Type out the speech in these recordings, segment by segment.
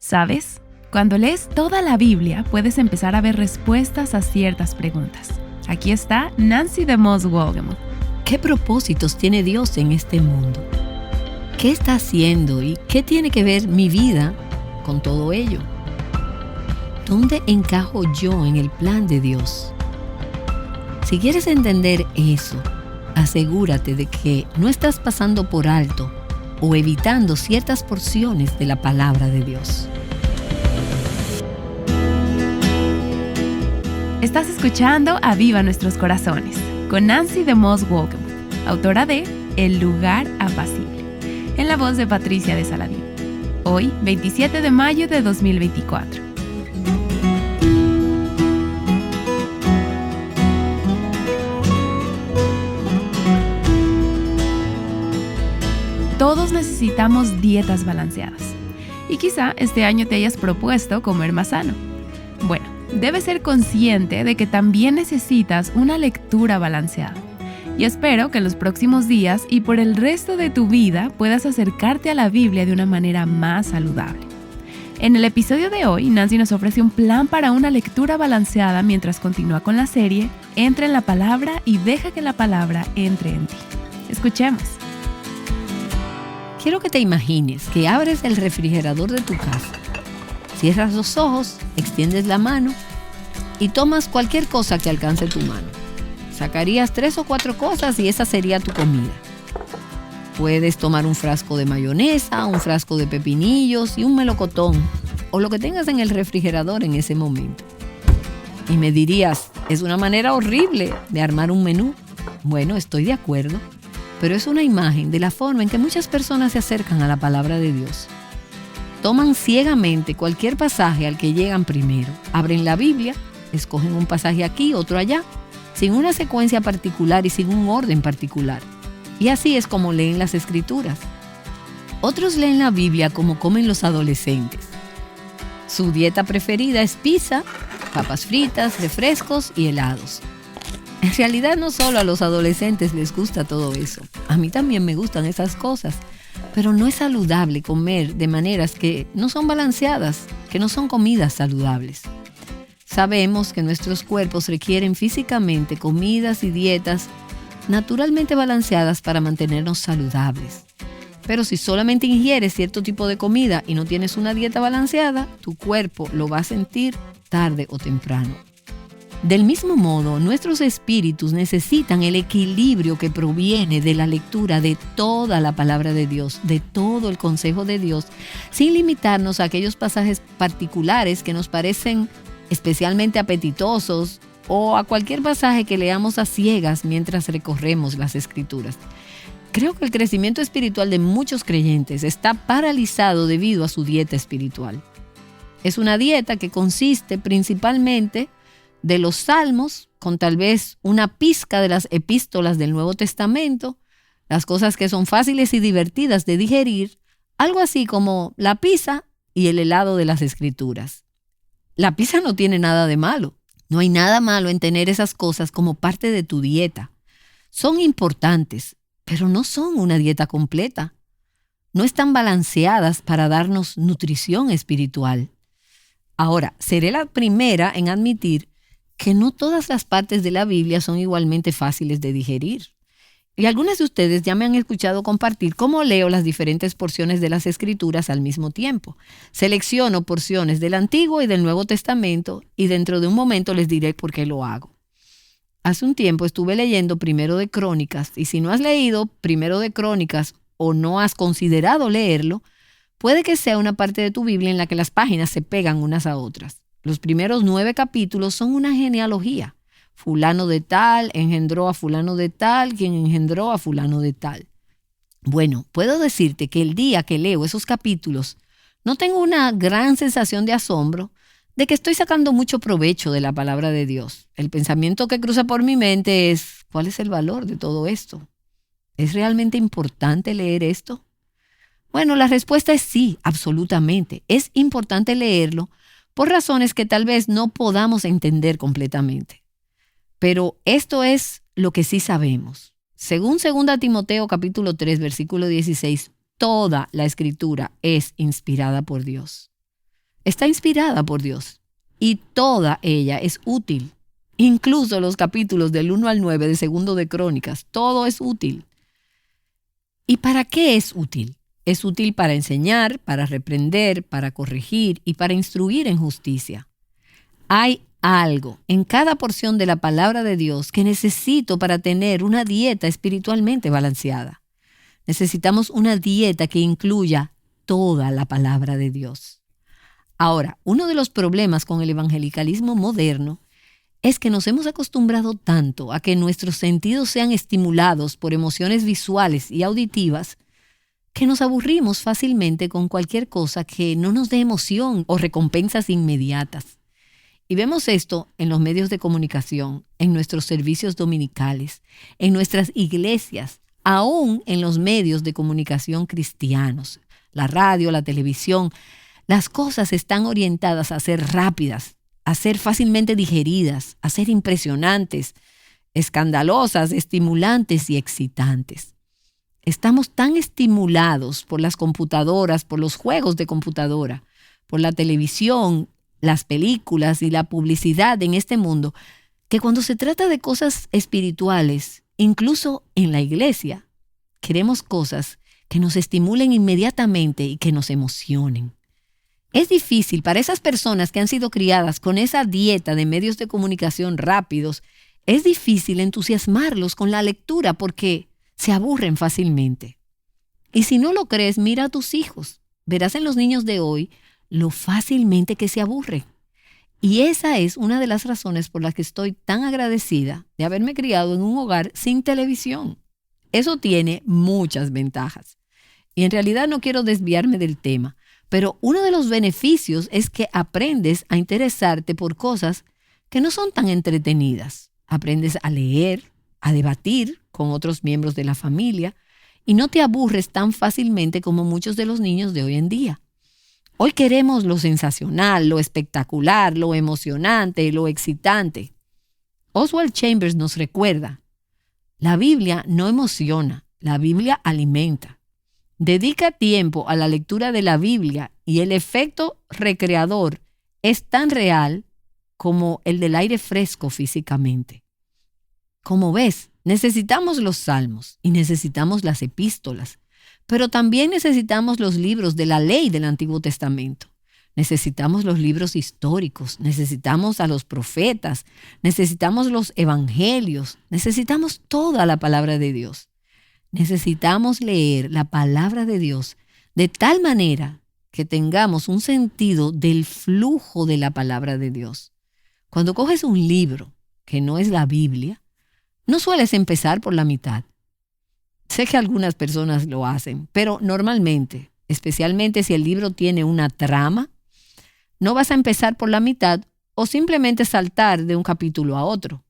¿Sabes? Cuando lees toda la Biblia, puedes empezar a ver respuestas a ciertas preguntas. Aquí está Nancy DeMoss Wolgemuth. ¿Qué propósitos tiene Dios en este mundo? ¿Qué está haciendo y qué tiene que ver mi vida con todo ello? ¿Dónde encajo yo en el plan de Dios? Si quieres entender eso, asegúrate de que no estás pasando por alto o evitando ciertas porciones de la palabra de Dios. Estás escuchando Aviva Nuestros Corazones con Nancy DeMoss Wolgemuth, autora de El lugar apacible, en la voz de Patricia de Saladín. Hoy, 27 de mayo de 2024. Todos necesitamos dietas balanceadas. Y quizá este año te hayas propuesto comer más sano. Bueno, debes ser consciente de que también necesitas una lectura balanceada. Y espero que en los próximos días y por el resto de tu vida puedas acercarte a la Biblia de una manera más saludable. En el episodio de hoy, Nancy nos ofrece un plan para una lectura balanceada mientras continúa con la serie Entra en la Palabra y deja que la palabra entre en ti. Escuchemos. Quiero que te imagines que abres el refrigerador de tu casa, cierras los ojos, extiendes la mano y tomas cualquier cosa que alcance tu mano. Sacarías 3 o 4 cosas y esa sería tu comida. Puedes tomar un frasco de mayonesa, un frasco de pepinillos y un melocotón, o lo que tengas en el refrigerador en ese momento. Y me dirías, es una manera horrible de armar un menú. Bueno, estoy de acuerdo. Pero es una imagen de la forma en que muchas personas se acercan a la palabra de Dios. Toman ciegamente cualquier pasaje al que llegan primero. Abren la Biblia, escogen un pasaje aquí, otro allá, sin una secuencia particular y sin un orden particular. Y así es como leen las Escrituras. Otros leen la Biblia como comen los adolescentes. Su dieta preferida es pizza, papas fritas, refrescos y helados. En realidad no solo a los adolescentes les gusta todo eso. A mí también me gustan esas cosas. Pero no es saludable comer de maneras que no son balanceadas, que no son comidas saludables. Sabemos que nuestros cuerpos requieren físicamente comidas y dietas naturalmente balanceadas para mantenernos saludables. Pero si solamente ingieres cierto tipo de comida y no tienes una dieta balanceada, tu cuerpo lo va a sentir tarde o temprano. Del mismo modo, nuestros espíritus necesitan el equilibrio que proviene de la lectura de toda la palabra de Dios, de todo el consejo de Dios, sin limitarnos a aquellos pasajes particulares que nos parecen especialmente apetitosos o a cualquier pasaje que leamos a ciegas mientras recorremos las Escrituras. Creo que el crecimiento espiritual de muchos creyentes está paralizado debido a su dieta espiritual. Es una dieta que consiste principalmente de los salmos, con tal vez una pizca de las epístolas del Nuevo Testamento, las cosas que son fáciles y divertidas de digerir, algo así como la pizza y el helado de las Escrituras. La pizza no tiene nada de malo. No hay nada malo en tener esas cosas como parte de tu dieta. Son importantes, pero no son una dieta completa. No están balanceadas para darnos nutrición espiritual. Ahora, seré la primera en admitir que no todas las partes de la Biblia son igualmente fáciles de digerir. Y algunos de ustedes ya me han escuchado compartir cómo leo las diferentes porciones de las Escrituras al mismo tiempo. Selecciono porciones del Antiguo y del Nuevo Testamento y dentro de un momento les diré por qué lo hago. Hace un tiempo estuve leyendo Primero de Crónicas y si no has leído Primero de Crónicas o no has considerado leerlo, puede que sea una parte de tu Biblia en la que las páginas se pegan unas a otras. Los primeros 9 capítulos son una genealogía. Fulano de tal engendró a fulano de tal, quien engendró a fulano de tal. Bueno, puedo decirte que el día que leo esos capítulos, no tengo una gran sensación de asombro de que estoy sacando mucho provecho de la palabra de Dios. El pensamiento que cruza por mi mente es, ¿cuál es el valor de todo esto? ¿Es realmente importante leer esto? Bueno, la respuesta es sí, absolutamente. Es importante leerlo por razones que tal vez no podamos entender completamente. Pero esto es lo que sí sabemos. Según 2 Timoteo capítulo 3, versículo 16, toda la Escritura es inspirada por Dios. está inspirada por Dios y toda ella es útil. Incluso los capítulos del 1 al 9 de Segundo de Crónicas, todo es útil. ¿Y para qué es útil? Es útil para enseñar, para reprender, para corregir y para instruir en justicia. Hay algo en cada porción de la palabra de Dios que necesito para tener una dieta espiritualmente balanceada. Necesitamos una dieta que incluya toda la palabra de Dios. Ahora, uno de los problemas con el evangelicalismo moderno es que nos hemos acostumbrado tanto a que nuestros sentidos sean estimulados por emociones visuales y auditivas que nos aburrimos fácilmente con cualquier cosa que no nos dé emoción o recompensas inmediatas. Y vemos esto en los medios de comunicación, en nuestros servicios dominicales, en nuestras iglesias, aún en los medios de comunicación cristianos, la radio, la televisión. Las cosas están orientadas a ser rápidas, a ser fácilmente digeridas, a ser impresionantes, escandalosas, estimulantes y excitantes. Estamos tan estimulados por las computadoras, por los juegos de computadora, por la televisión, las películas y la publicidad en este mundo, que cuando se trata de cosas espirituales, incluso en la iglesia, queremos cosas que nos estimulen inmediatamente y que nos emocionen. Es difícil para esas personas que han sido criadas con esa dieta de medios de comunicación rápidos, es difícil entusiasmarlos con la lectura porque se aburren fácilmente. Y si no lo crees, mira a tus hijos. Verás en los niños de hoy lo fácilmente que se aburren. Y esa es una de las razones por las que estoy tan agradecida de haberme criado en un hogar sin televisión. Eso tiene muchas ventajas. Y en realidad no quiero desviarme del tema, pero uno de los beneficios es que aprendes a interesarte por cosas que no son tan entretenidas. Aprendes a leer, a debatir con otros miembros de la familia y no te aburres tan fácilmente como muchos de los niños de hoy en día. Hoy queremos lo sensacional, lo espectacular, lo emocionante, lo excitante. Oswald Chambers nos recuerda, la Biblia no emociona, la Biblia alimenta. Dedica tiempo a la lectura de la Biblia y el efecto recreador es tan real como el del aire fresco físicamente. Como ves, necesitamos los salmos y necesitamos las epístolas, pero también necesitamos los libros de la ley del Antiguo Testamento. Necesitamos los libros históricos, necesitamos a los profetas, necesitamos los evangelios, necesitamos toda la palabra de Dios. Necesitamos leer la palabra de Dios de tal manera que tengamos un sentido del flujo de la palabra de Dios. Cuando coges un libro que no es la Biblia, no sueles empezar por la mitad. Sé que algunas personas lo hacen, pero normalmente, especialmente si el libro tiene una trama, no vas a empezar por la mitad o simplemente saltar de un capítulo a otro.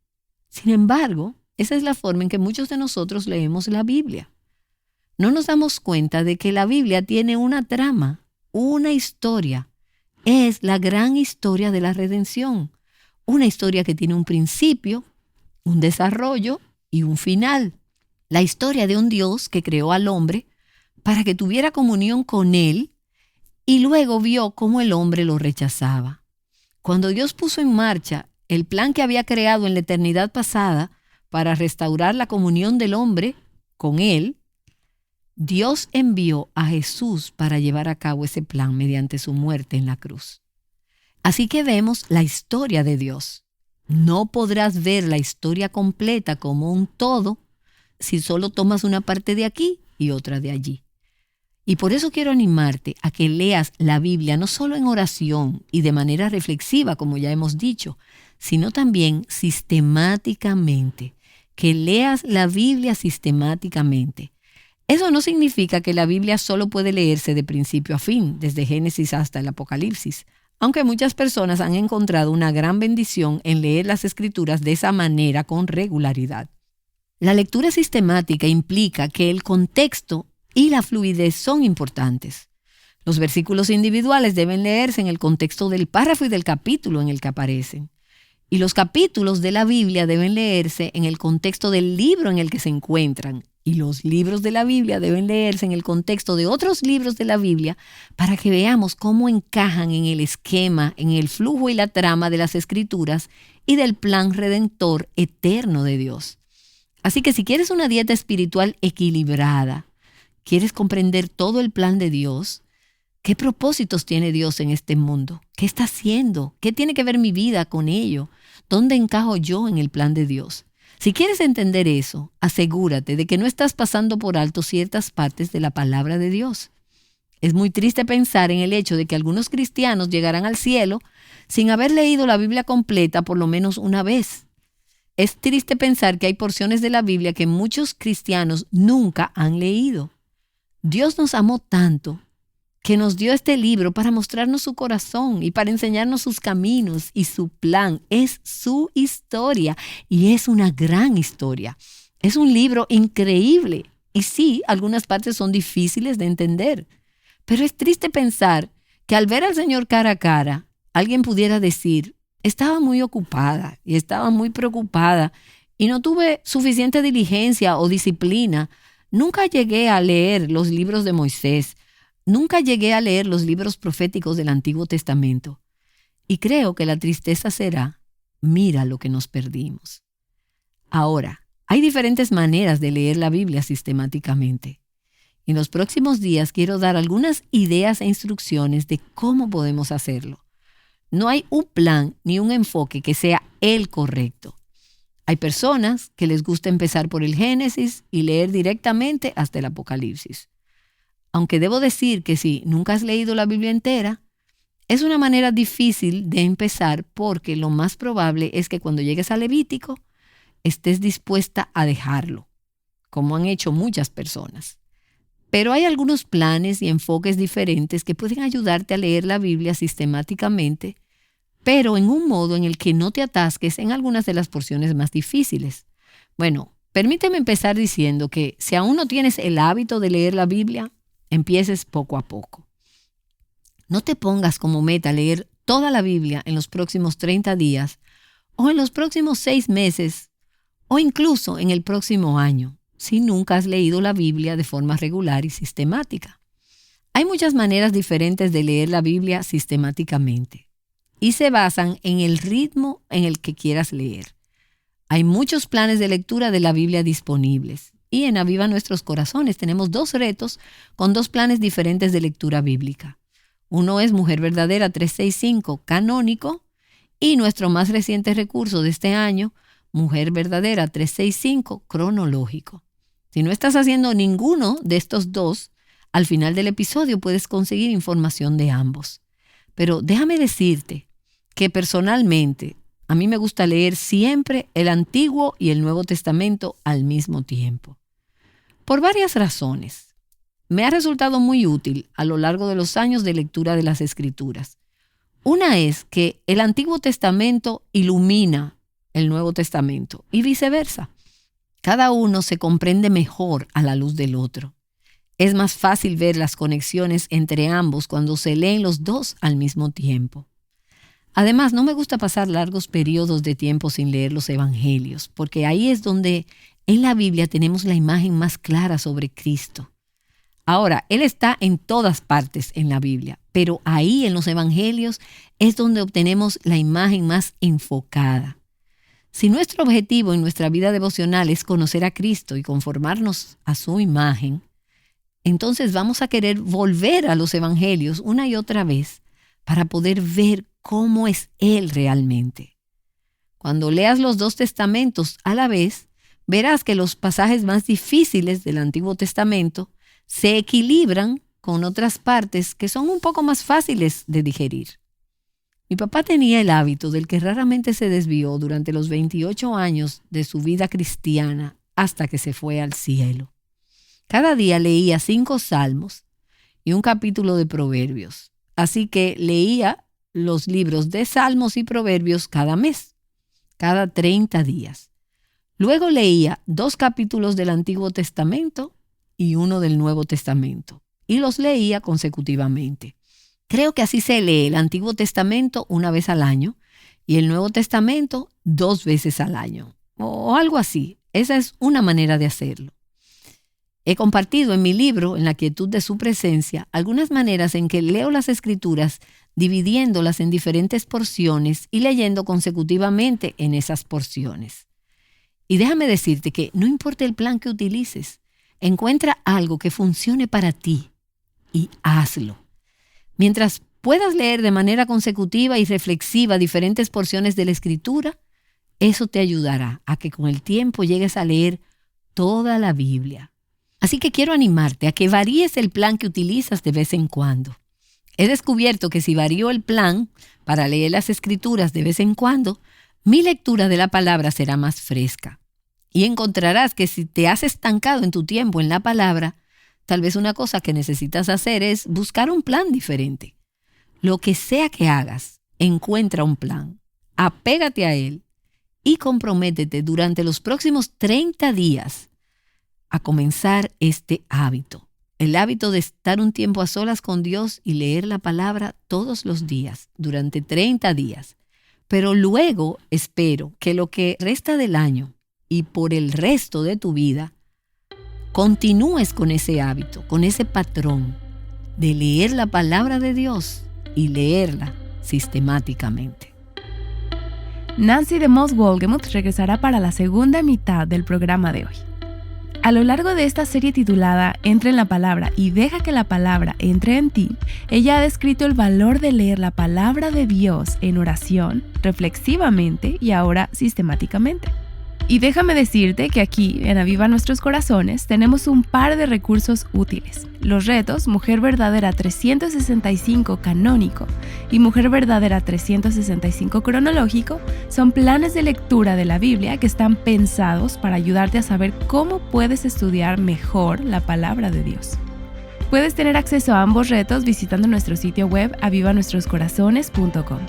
Sin embargo, esa es la forma en que muchos de nosotros leemos la Biblia. No nos damos cuenta de que la Biblia tiene una trama, una historia. Es la gran historia de la redención. Una historia que tiene un principio, un desarrollo y un final. La historia de un Dios que creó al hombre para que tuviera comunión con él y luego vio cómo el hombre lo rechazaba. Cuando Dios puso en marcha el plan que había creado en la eternidad pasada para restaurar la comunión del hombre con él, Dios envió a Jesús para llevar a cabo ese plan mediante su muerte en la cruz. Así que vemos la historia de Dios. No podrás ver la historia completa como un todo si solo tomas una parte de aquí y otra de allí. Y por eso quiero animarte a que leas la Biblia no solo en oración y de manera reflexiva, como ya hemos dicho, sino también sistemáticamente. Que leas la Biblia sistemáticamente. Eso no significa que la Biblia solo puede leerse de principio a fin, desde Génesis hasta el Apocalipsis, aunque muchas personas han encontrado una gran bendición en leer las Escrituras de esa manera con regularidad. La lectura sistemática implica que el contexto y la fluidez son importantes. Los versículos individuales deben leerse en el contexto del párrafo y del capítulo en el que aparecen. Y los capítulos de la Biblia deben leerse en el contexto del libro en el que se encuentran Y los libros de la Biblia deben leerse en el contexto de otros libros de la Biblia para que veamos cómo encajan en el esquema, en el flujo y la trama de las Escrituras y del plan redentor eterno de Dios. Así que si quieres una dieta espiritual equilibrada, quieres comprender todo el plan de Dios, ¿qué propósitos tiene Dios en este mundo? ¿Qué está haciendo? ¿Qué tiene que ver mi vida con ello? ¿Dónde encajo yo en el plan de Dios? Si quieres entender eso, asegúrate de que no estás pasando por alto ciertas partes de la palabra de Dios. Es muy triste pensar en el hecho de que algunos cristianos llegarán al cielo sin haber leído la Biblia completa por lo menos una vez. Es triste pensar que hay porciones de la Biblia que muchos cristianos nunca han leído. Dios nos amó tanto que nos dio este libro para mostrarnos su corazón y para enseñarnos sus caminos y su plan. Es su historia y es una gran historia. Es un libro increíble y sí, algunas partes son difíciles de entender, pero es triste pensar que al ver al Señor cara a cara, alguien pudiera decir, estaba muy ocupada y estaba muy preocupada y no tuve suficiente diligencia o disciplina. Nunca llegué a leer los libros de Moisés. Nunca llegué a leer los libros proféticos del Antiguo Testamento. Y creo que la tristeza será, mira lo que nos perdimos. Ahora, hay diferentes maneras de leer la Biblia sistemáticamente. En los próximos días quiero dar algunas ideas e instrucciones de cómo podemos hacerlo. No hay un plan ni un enfoque que sea el correcto. Hay personas que les gusta empezar por el Génesis y leer directamente hasta el Apocalipsis. Aunque debo decir que si nunca has leído la Biblia entera, es una manera difícil de empezar porque lo más probable es que cuando llegues a Levítico estés dispuesta a dejarlo, como han hecho muchas personas. Pero hay algunos planes y enfoques diferentes que pueden ayudarte a leer la Biblia sistemáticamente, pero en un modo en el que no te atasques en algunas de las porciones más difíciles. Bueno, permíteme empezar diciendo que si aún no tienes el hábito de leer la Biblia, empieces poco a poco. No te pongas como meta leer toda la Biblia en los próximos 30 días o en los próximos 6 meses o incluso en el próximo año si nunca has leído la Biblia de forma regular y sistemática. Hay muchas maneras diferentes de leer la Biblia sistemáticamente y se basan en el ritmo en el que quieras leer. Hay muchos planes de lectura de la Biblia disponibles. Y en Aviva Nuestros Corazones tenemos 2 retos con 2 planes diferentes de lectura bíblica. Uno es Mujer Verdadera 365 canónico y nuestro más reciente recurso de este año, Mujer Verdadera 365 cronológico. Si no estás haciendo ninguno de estos 2, al final del episodio puedes conseguir información de ambos. Pero déjame decirte que personalmente a mí me gusta leer siempre el Antiguo y el Nuevo Testamento al mismo tiempo. Por varias razones. Me ha resultado muy útil a lo largo de los años de lectura de las Escrituras. Una es que el Antiguo Testamento ilumina el Nuevo Testamento y viceversa. Cada uno se comprende mejor a la luz del otro. Es más fácil ver las conexiones entre ambos cuando se leen los 2 al mismo tiempo. Además, no me gusta pasar largos periodos de tiempo sin leer los evangelios, porque ahí es donde en la Biblia tenemos la imagen más clara sobre Cristo. Ahora, Él está en todas partes en la Biblia, pero ahí en los evangelios es donde obtenemos la imagen más enfocada. Si nuestro objetivo en nuestra vida devocional es conocer a Cristo y conformarnos a su imagen, entonces vamos a querer volver a los evangelios una y otra vez para poder ver cómo es Él realmente. Cuando leas los 2 testamentos a la vez, verás que los pasajes más difíciles del Antiguo Testamento se equilibran con otras partes que son un poco más fáciles de digerir. Mi papá tenía el hábito del que raramente se desvió durante los 28 años de su vida cristiana hasta que se fue al cielo. Cada día leía 5 salmos y un capítulo de Proverbios. Así que leía los libros de Salmos y Proverbios cada mes, cada 30 días. Luego leía 2 capítulos del Antiguo Testamento y 1 del Nuevo Testamento, y los leía consecutivamente. Creo que así se lee el Antiguo Testamento una vez al año y el Nuevo Testamento 2 veces al año, o algo así. Esa es una manera de hacerlo. He compartido en mi libro, En la quietud de su presencia, algunas maneras en que leo las Escrituras dividiéndolas en diferentes porciones y leyendo consecutivamente en esas porciones. Y déjame decirte que no importa el plan que utilices, encuentra algo que funcione para ti y hazlo. Mientras puedas leer de manera consecutiva y reflexiva diferentes porciones de la Escritura, eso te ayudará a que con el tiempo llegues a leer toda la Biblia. Así que quiero animarte a que varíes el plan que utilizas de vez en cuando. He descubierto que si varío el plan para leer las Escrituras de vez en cuando, mi lectura de la palabra será más fresca. Y encontrarás que si te has estancado en tu tiempo en la palabra, tal vez una cosa que necesitas hacer es buscar un plan diferente. Lo que sea que hagas, encuentra un plan, apégate a él y comprométete durante los próximos 30 días a comenzar este hábito. El hábito de estar un tiempo a solas con Dios y leer la palabra todos los días, durante 30 días. Pero luego espero que lo que resta del año y por el resto de tu vida, continúes con ese hábito, con ese patrón de leer la palabra de Dios y leerla sistemáticamente. Nancy DeMoss Wolgemuth regresará para la segunda mitad del programa de hoy. A lo largo de esta serie titulada Entra en la palabra y deja que la palabra entre en ti, ella ha descrito el valor de leer la palabra de Dios en oración, reflexivamente y ahora sistemáticamente. Y déjame decirte que aquí, en Aviva Nuestros Corazones, tenemos un par de recursos útiles. Los retos Mujer Verdadera 365 canónico y Mujer Verdadera 365 cronológico son planes de lectura de la Biblia que están pensados para ayudarte a saber cómo puedes estudiar mejor la palabra de Dios. Puedes tener acceso a ambos retos visitando nuestro sitio web avivanuestroscorazones.com.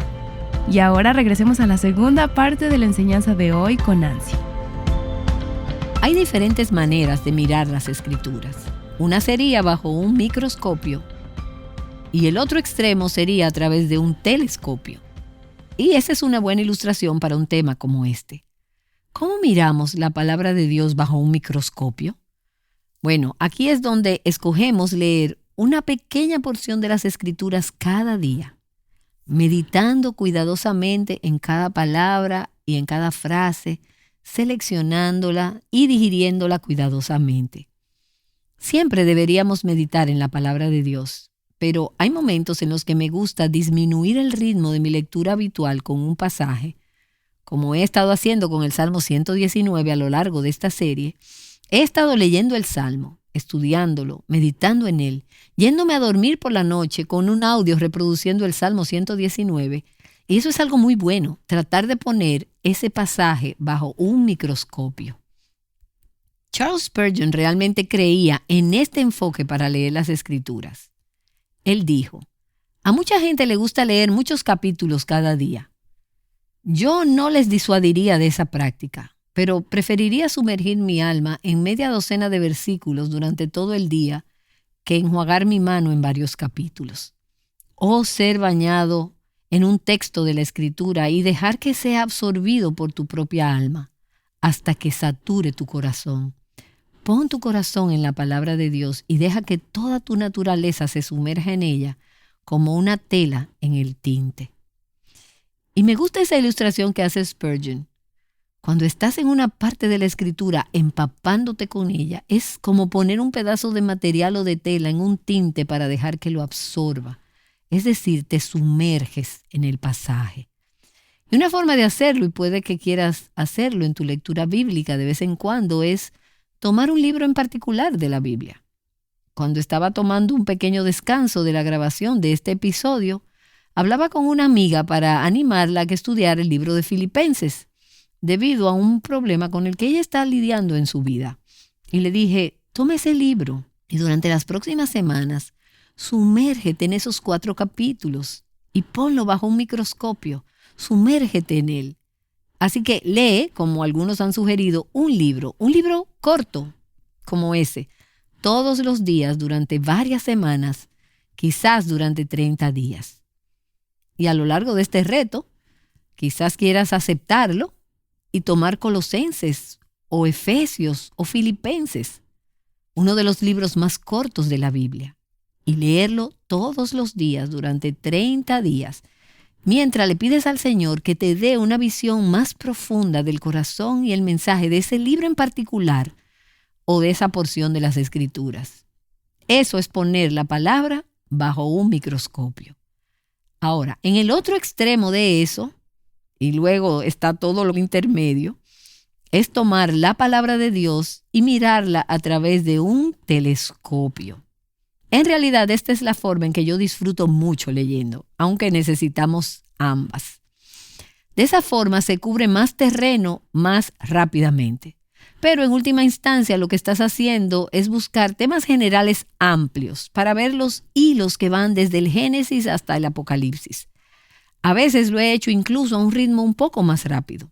Y ahora regresemos a la segunda parte de la enseñanza de hoy con Nancy. Hay diferentes maneras de mirar las Escrituras. Una sería bajo un microscopio y el otro extremo sería a través de un telescopio. Y esa es una buena ilustración para un tema como este. ¿Cómo miramos la palabra de Dios bajo un microscopio? Bueno, aquí es donde escogemos leer una pequeña porción de las Escrituras cada día, meditando cuidadosamente en cada palabra y en cada frase, seleccionándola y digiriéndola cuidadosamente. Siempre deberíamos meditar en la palabra de Dios, pero hay momentos en los que me gusta disminuir el ritmo de mi lectura habitual con un pasaje, como he estado haciendo con el Salmo 119 a lo largo de esta serie. He estado leyendo el Salmo, estudiándolo, meditando en él, yéndome a dormir por la noche con un audio reproduciendo el Salmo 119. Y eso es algo muy bueno, tratar de poner ese pasaje bajo un microscopio. Charles Spurgeon realmente creía en este enfoque para leer las Escrituras. Él dijo, a mucha gente le gusta leer muchos capítulos cada día. Yo no les disuadiría de esa práctica, pero preferiría sumergir mi alma en media docena de versículos durante todo el día que enjuagar mi mano en varios capítulos. O ser bañado en un texto de la Escritura y dejar que sea absorbido por tu propia alma hasta que sature tu corazón. Pon tu corazón en la palabra de Dios y deja que toda tu naturaleza se sumerja en ella como una tela en el tinte. Y me gusta esa ilustración que hace Spurgeon. Cuando estás en una parte de la Escritura empapándote con ella, es como poner un pedazo de material o de tela en un tinte para dejar que lo absorba. Es decir, te sumerges en el pasaje. Y una forma de hacerlo, y puede que quieras hacerlo en tu lectura bíblica de vez en cuando, es tomar un libro en particular de la Biblia. Cuando estaba tomando un pequeño descanso de la grabación de este episodio, hablaba con una amiga para animarla a que estudiara el libro de Filipenses, debido a un problema con el que ella está lidiando en su vida. Y le dije, toma ese libro y durante las próximas semanas sumérgete en esos 4 capítulos y ponlo bajo un microscopio. Sumérgete en él. Así que lee, como algunos han sugerido, un libro corto como ese, todos los días durante varias semanas, quizás durante 30 días. Y a lo largo de este reto, quizás quieras aceptarlo y tomar Colosenses o Efesios o Filipenses. uno de los libros más cortos de la Biblia, y leerlo todos los días durante 30 días, mientras le pides al Señor que te dé una visión más profunda del corazón y el mensaje de ese libro en particular o de esa porción de las Escrituras. Eso es poner la palabra bajo un microscopio. Ahora, en el otro extremo de eso, y luego está todo lo intermedio, es tomar la palabra de Dios y mirarla a través de un telescopio. En realidad, esta es la forma en que yo disfruto mucho leyendo, aunque necesitamos ambas. De esa forma se cubre más terreno más rápidamente. Pero en última instancia lo que estás haciendo es buscar temas generales amplios para ver los hilos que van desde el Génesis hasta el Apocalipsis. A veces lo he hecho incluso a un ritmo un poco más rápido.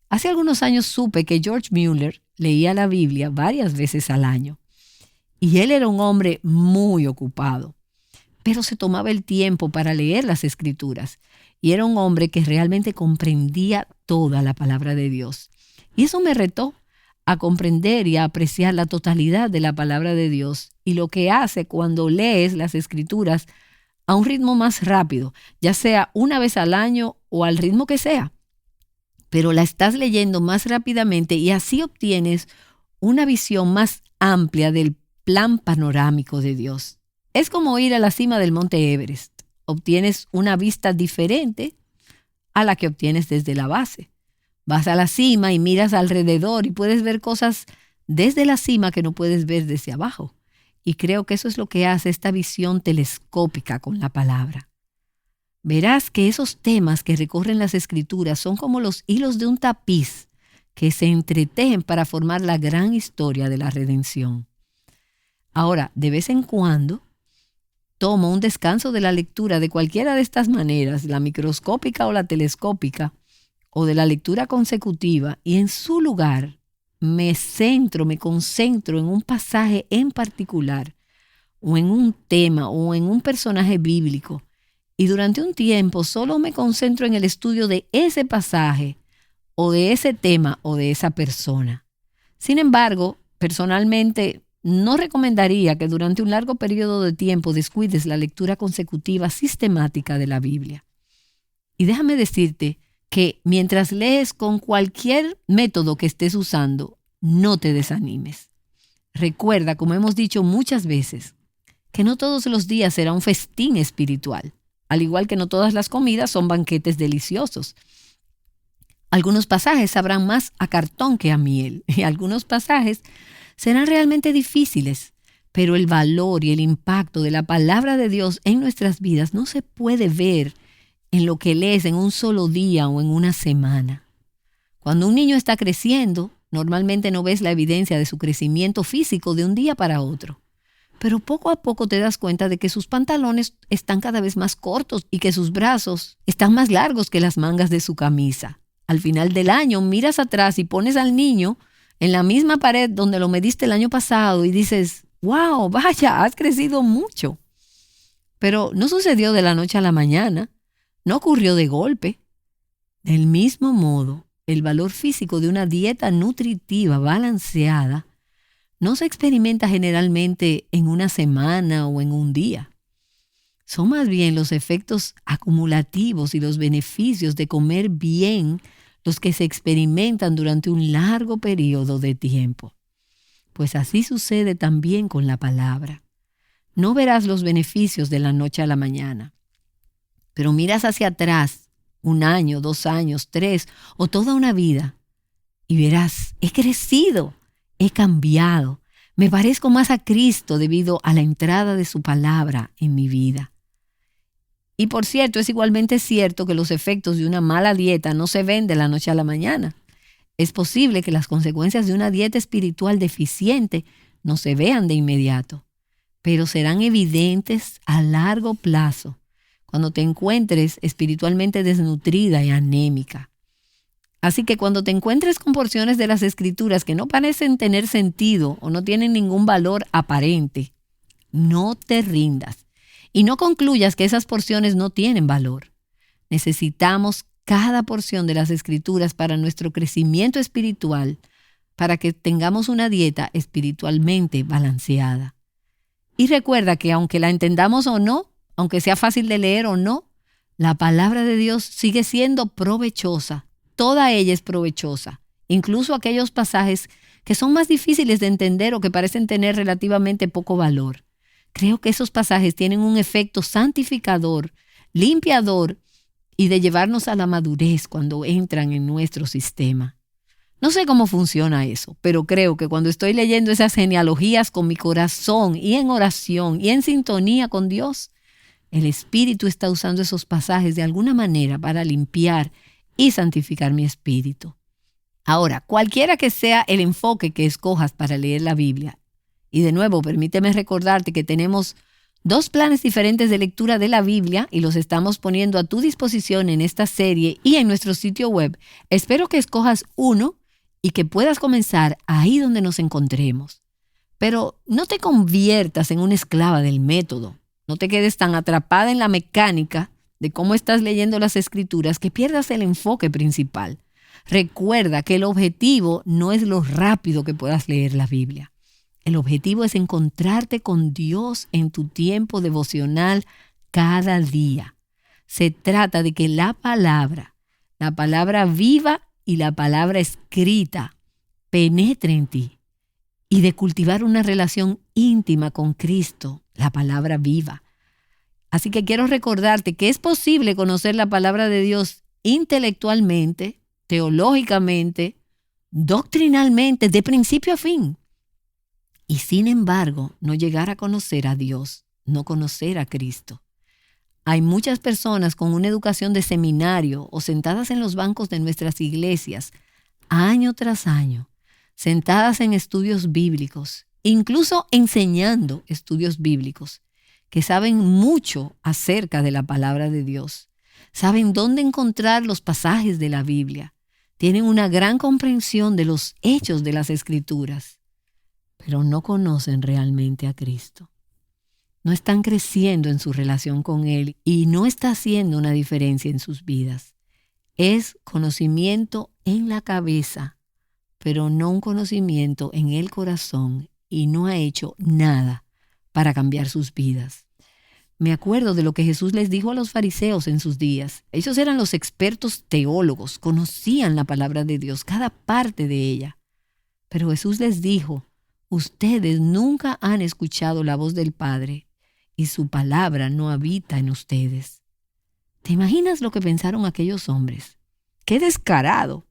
Hace algunos años supe que George Mueller leía la Biblia varias veces al año. Y él era un hombre muy ocupado, pero se tomaba el tiempo para leer las Escrituras. Y era un hombre que realmente comprendía toda la palabra de Dios. Y eso me retó a comprender y a apreciar la totalidad de la palabra de Dios y lo que hace cuando lees las Escrituras a un ritmo más rápido, ya sea una vez al año o al ritmo que sea. Pero la estás leyendo más rápidamente y así obtienes una visión más amplia del plan panorámico de Dios. Es como ir a la cima del Monte Everest. Obtienes una vista diferente a la que obtienes desde la base. Vas a la cima y miras alrededor y puedes ver cosas desde la cima que no puedes ver desde abajo. Y creo que eso es lo que hace esta visión telescópica con la palabra. Verás que esos temas que recorren las Escrituras son como los hilos de un tapiz que se entretejen para formar la gran historia de la redención. Ahora, de vez en cuando, tomo un descanso de la lectura de cualquiera de estas maneras, la microscópica o la telescópica, o de la lectura consecutiva, y en su lugar me concentro en un pasaje en particular, o en un tema, o en un personaje bíblico, y durante un tiempo solo me concentro en el estudio de ese pasaje, o de ese tema, o de esa persona. Sin embargo, personalmente, no recomendaría que durante un largo periodo de tiempo descuides la lectura consecutiva sistemática de la Biblia. Y déjame decirte que mientras lees con cualquier método que estés usando, no te desanimes. Recuerda, como hemos dicho muchas veces, que no todos los días será un festín espiritual, al igual que no todas las comidas son banquetes deliciosos. Algunos pasajes sabrán más a cartón que a miel, y algunos pasajes serán realmente difíciles, pero el valor y el impacto de la palabra de Dios en nuestras vidas no se puede ver en lo que lees en un solo día o en una semana. Cuando un niño está creciendo, normalmente no ves la evidencia de su crecimiento físico de un día para otro. Pero poco a poco te das cuenta de que sus pantalones están cada vez más cortos y que sus brazos están más largos que las mangas de su camisa. Al final del año miras atrás y pones al niño en la misma pared donde lo mediste el año pasado y dices, wow, vaya, has crecido mucho. Pero no sucedió de la noche a la mañana, no ocurrió de golpe. Del mismo modo, el valor físico de una dieta nutritiva balanceada no se experimenta generalmente en una semana o en un día. Son más bien los efectos acumulativos y los beneficios de comer bien los que se experimentan durante un largo periodo de tiempo. Pues así sucede también con la palabra. No verás los beneficios de la noche a la mañana, pero miras hacia atrás, 1 año, 2 años, 3 o toda una vida, y verás, he crecido, he cambiado, me parezco más a Cristo debido a la entrada de su palabra en mi vida. Y por cierto, es igualmente cierto que los efectos de una mala dieta no se ven de la noche a la mañana. Es posible que las consecuencias de una dieta espiritual deficiente no se vean de inmediato, pero serán evidentes a largo plazo cuando te encuentres espiritualmente desnutrida y anémica. Así que cuando te encuentres con porciones de las Escrituras que no parecen tener sentido o no tienen ningún valor aparente, no te rindas. Y no concluyas que esas porciones no tienen valor. Necesitamos cada porción de las Escrituras para nuestro crecimiento espiritual, para que tengamos una dieta espiritualmente balanceada. Y recuerda que aunque la entendamos o no, aunque sea fácil de leer o no, la palabra de Dios sigue siendo provechosa. Toda ella es provechosa, incluso aquellos pasajes que son más difíciles de entender o que parecen tener relativamente poco valor. Creo que esos pasajes tienen un efecto santificador, limpiador y de llevarnos a la madurez cuando entran en nuestro sistema. No sé cómo funciona eso, pero creo que cuando estoy leyendo esas genealogías con mi corazón y en oración y en sintonía con Dios, el Espíritu está usando esos pasajes de alguna manera para limpiar y santificar mi espíritu. Ahora, cualquiera que sea el enfoque que escojas para leer la Biblia, y de nuevo, permíteme recordarte que tenemos 2 planes diferentes de lectura de la Biblia y los estamos poniendo a tu disposición en esta serie y en nuestro sitio web. Espero que escojas uno y que puedas comenzar ahí donde nos encontremos. Pero no te conviertas en una esclava del método. No te quedes tan atrapada en la mecánica de cómo estás leyendo las Escrituras que pierdas el enfoque principal. Recuerda que el objetivo no es lo rápido que puedas leer la Biblia. El objetivo es encontrarte con Dios en tu tiempo devocional cada día. Se trata de que la palabra viva y la palabra escrita penetre en ti y de cultivar una relación íntima con Cristo, la palabra viva. Así que quiero recordarte que es posible conocer la palabra de Dios intelectualmente, teológicamente, doctrinalmente, de principio a fin. Y sin embargo, no llegar a conocer a Dios, no conocer a Cristo. Hay muchas personas con una educación de seminario o sentadas en los bancos de nuestras iglesias, año tras año, sentadas en estudios bíblicos, incluso enseñando estudios bíblicos, que saben mucho acerca de la palabra de Dios, saben dónde encontrar los pasajes de la Biblia, tienen una gran comprensión de los hechos de las Escrituras, pero no conocen realmente a Cristo. No están creciendo en su relación con Él y no está haciendo una diferencia en sus vidas. Es conocimiento en la cabeza, pero no un conocimiento en el corazón, y no ha hecho nada para cambiar sus vidas. Me acuerdo de lo que Jesús les dijo a los fariseos en sus días. Ellos eran los expertos teólogos, conocían la palabra de Dios, cada parte de ella. Pero Jesús les dijo: ustedes nunca han escuchado la voz del Padre y su palabra no habita en ustedes. ¿Te imaginas lo que pensaron aquellos hombres? ¡Qué descarado!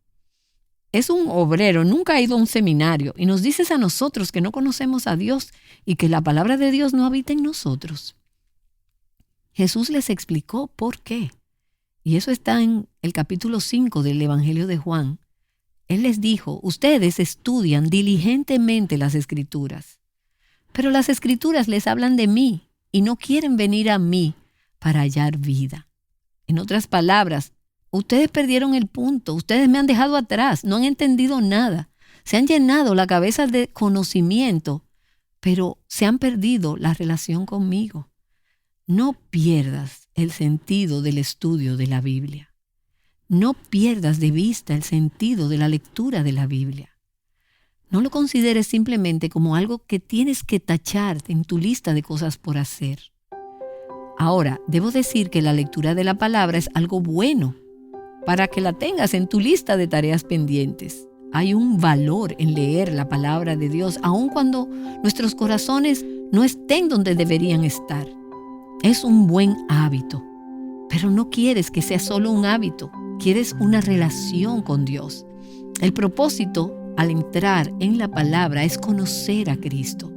Es un obrero, nunca ha ido a un seminario y nos dices a nosotros que no conocemos a Dios y que la palabra de Dios no habita en nosotros. Jesús les explicó por qué. Y eso está en el capítulo 5 del Evangelio de Juan. Él les dijo: ustedes estudian diligentemente las Escrituras, pero las Escrituras les hablan de mí y no quieren venir a mí para hallar vida. En otras palabras, ustedes perdieron el punto, ustedes me han dejado atrás, no han entendido nada, se han llenado la cabeza de conocimiento, pero se han perdido la relación conmigo. No pierdas el sentido del estudio de la Biblia. No pierdas de vista el sentido de la lectura de la Biblia. No lo consideres simplemente como algo que tienes que tachar en tu lista de cosas por hacer. Ahora, debo decir que la lectura de la palabra es algo bueno para que la tengas en tu lista de tareas pendientes. Hay un valor en leer la palabra de Dios, aun cuando nuestros corazones no estén donde deberían estar. Es un buen hábito, pero no quieres que sea solo un hábito, quieres una relación con Dios. El propósito al entrar en la palabra es conocer a Cristo.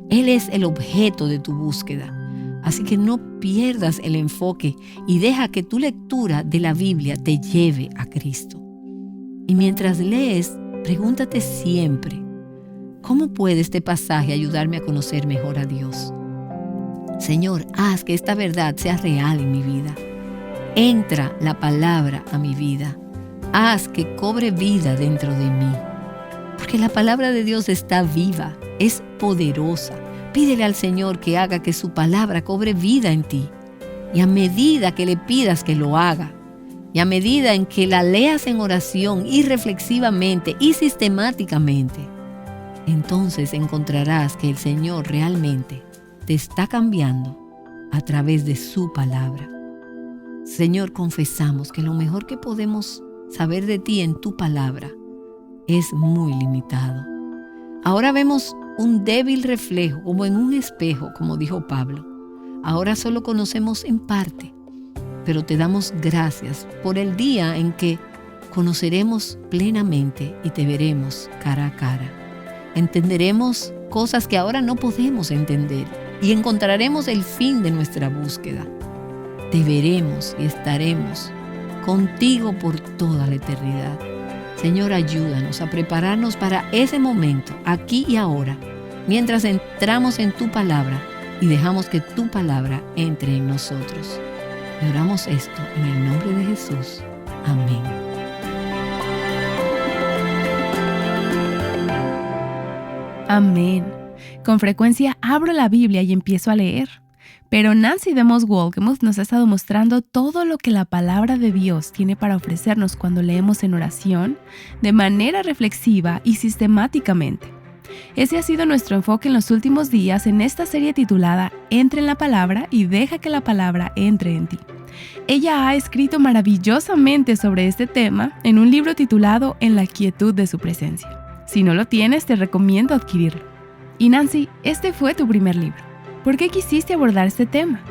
Él es el objeto de tu búsqueda. Así que no pierdas el enfoque y deja que tu lectura de la Biblia te lleve a Cristo. Y mientras lees, pregúntate siempre: ¿cómo puede este pasaje ayudarme a conocer mejor a Dios? Señor, haz que esta verdad sea real en mi vida. Entra la palabra a mi vida. Haz que cobre vida dentro de mí. Porque la palabra de Dios está viva, es poderosa. Pídele al Señor que haga que su palabra cobre vida en ti. Y a medida que le pidas que lo haga, Y a medida en que la leas en oración y reflexivamente y sistemáticamente, entonces encontrarás que el Señor realmente te está cambiando a través de su palabra. Señor, confesamos que lo mejor que podemos saber de ti en tu palabra es muy limitado. Ahora vemos un débil reflejo, como en un espejo, como dijo Pablo. Ahora solo conocemos en parte, pero te damos gracias por el día en que conoceremos plenamente y te veremos cara a cara. Entenderemos cosas que ahora no podemos entender y encontraremos el fin de nuestra búsqueda. Te veremos y estaremos contigo por toda la eternidad. Señor, ayúdanos a prepararnos para ese momento, aquí y ahora, mientras entramos en tu palabra y dejamos que tu palabra entre en nosotros. Y oramos esto en el nombre de Jesús. Amén. Amén. Con frecuencia abro la Biblia y empiezo a leer. Pero Nancy DeMoss Wolgemuth nos ha estado mostrando todo lo que la palabra de Dios tiene para ofrecernos cuando leemos en oración, de manera reflexiva y sistemáticamente. Ese ha sido nuestro enfoque en los últimos días en esta serie titulada Entra en la Palabra y deja que la palabra entre en ti. Ella ha escrito maravillosamente sobre este tema en un libro titulado En la quietud de su presencia. Si no lo tienes, te recomiendo adquirirlo. Y Nancy, este fue tu primer libro. ¿Por qué quisiste abordar este tema?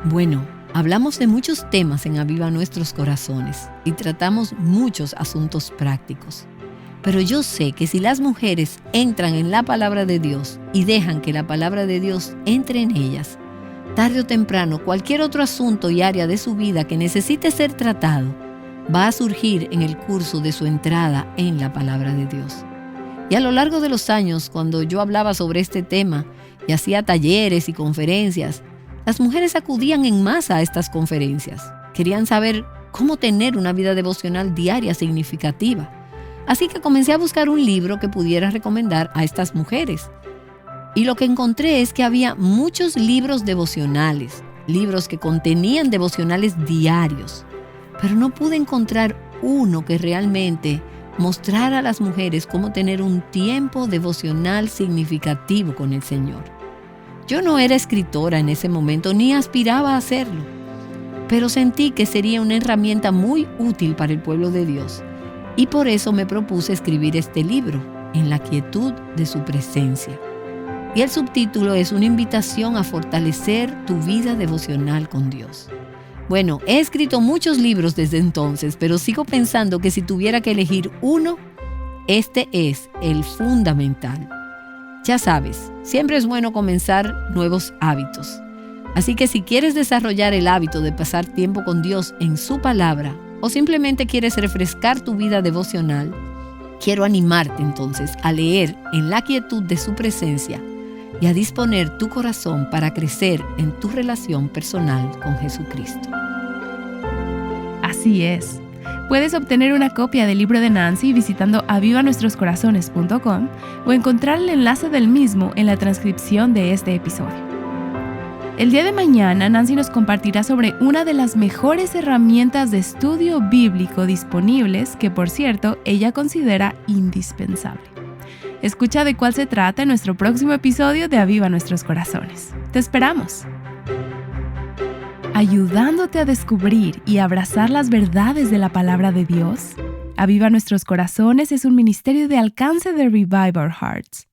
Bueno, hablamos de muchos temas en Aviva Nuestros Corazones y tratamos muchos asuntos prácticos. Pero yo sé que si las mujeres entran en la palabra de Dios y dejan que la palabra de Dios entre en ellas, tarde o temprano cualquier otro asunto y área de su vida que necesite ser tratado va a surgir en el curso de su entrada en la palabra de Dios. Y a lo largo de los años, cuando yo hablaba sobre este tema y hacía talleres y conferencias, las mujeres acudían en masa a estas conferencias. Querían saber cómo tener una vida devocional diaria significativa. Así que comencé a buscar un libro que pudiera recomendar a estas mujeres. Y lo que encontré es que había muchos libros devocionales, libros que contenían devocionales diarios, pero no pude encontrar uno que realmente mostrara a las mujeres cómo tener un tiempo devocional significativo con el Señor. Yo no era escritora en ese momento ni aspiraba a hacerlo, pero sentí que sería una herramienta muy útil para el pueblo de Dios y por eso me propuse escribir este libro, En la quietud de su presencia. Y el subtítulo es una invitación a fortalecer tu vida devocional con Dios. Bueno, he escrito muchos libros desde entonces, pero sigo pensando que si tuviera que elegir uno, este es el fundamental. Ya sabes, siempre es bueno comenzar nuevos hábitos. Así que si quieres desarrollar el hábito de pasar tiempo con Dios en su palabra, o simplemente quieres refrescar tu vida devocional, quiero animarte entonces a leer En la quietud de su presencia y a disponer tu corazón para crecer en tu relación personal con Jesucristo. Así es. Puedes obtener una copia del libro de Nancy visitando avivanuestroscorazones.com o encontrar el enlace del mismo en la transcripción de este episodio. El día de mañana, Nancy nos compartirá sobre una de las mejores herramientas de estudio bíblico disponibles que, por cierto, ella considera indispensable. Escucha de cuál se trata en nuestro próximo episodio de Aviva Nuestros Corazones. ¡Te esperamos! Ayudándote a descubrir y abrazar las verdades de la palabra de Dios, Aviva Nuestros Corazones es un ministerio de alcance de Revive Our Hearts.